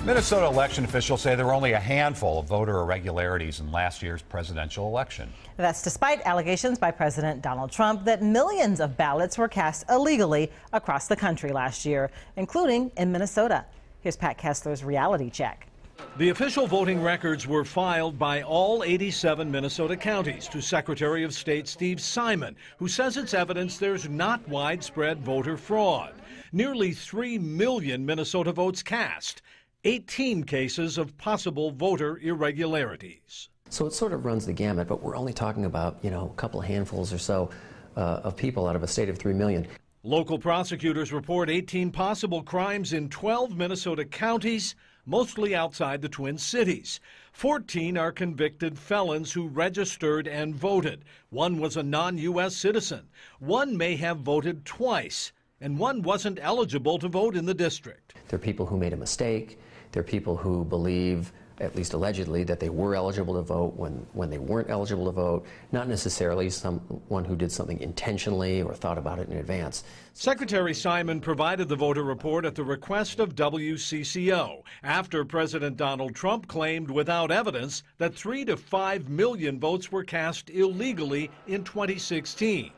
Minnesota election officials say there were only a handful of voter irregularities in last year's presidential election. That's despite allegations by President Donald Trump that millions of ballots were cast illegally across the country last year, including in Minnesota. Here's Pat Kessler's reality check. The official voting records were filed by all 87 Minnesota counties to Secretary of State Steve Simon, who says it's evidence there's not widespread voter fraud. Nearly 3 million Minnesota votes cast, 18 cases of possible voter irregularities. So it sort of runs the gamut, but we're only talking about, a couple of handfuls or so of people out of a state of 3 million. Local prosecutors report 18 possible crimes in 12 Minnesota counties, mostly outside the Twin Cities. 14 are convicted felons who registered and voted. One was a non-U.S. citizen. One may have voted twice, and one wasn't eligible to vote in the district. There are people who made a mistake. There are people who believe, at least allegedly, that they were eligible to vote when they weren't eligible to vote, not necessarily someone who did something intentionally or thought about it in advance. Secretary Simon provided the voter report at the request of WCCO after President Donald Trump claimed without evidence that 3 to 5 million votes were cast illegally in 2016.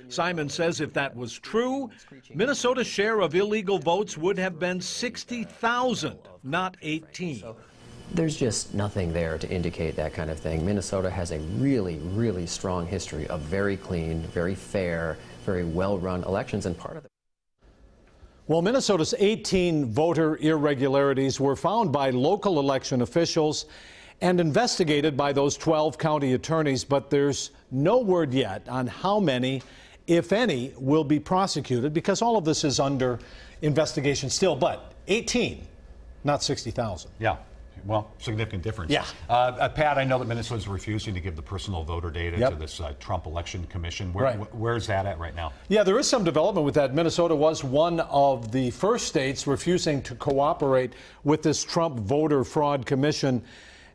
Simon says if that was true, Minnesota's share of illegal votes would have been 60,000, not 18. There's just nothing there to indicate that kind of thing. Minnesota has a really, really strong history of very clean, very fair, very well-run elections, and part of it. Well, Minnesota's 18 voter irregularities were found by local election officials and investigated by those 12 county attorneys, but there's no word yet on how many, if any, will be prosecuted, because all of this is under investigation still. But 18, not 60,000. Yeah. Well, significant difference. Yeah. Pat, I know that Minnesota's refusing to give the personal voter data to this Trump Election Commission. Where's that at right now? Yeah, there is some development with that. Minnesota was one of the first states refusing to cooperate with this Trump Voter Fraud Commission.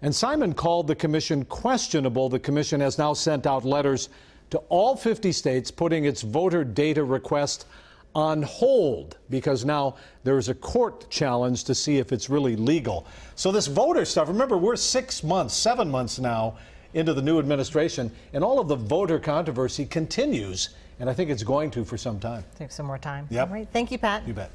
And Simon called the commission questionable. The commission has now sent out letters to all 50 states putting its voter data request on hold because now there's a court challenge to see if it's really legal. So this voter stuff, remember, we're 7 months now into the new administration, and all of the voter controversy continues, and I think it's going to for some time. Take some more time. Yep. All right. Thank you, Pat. You bet.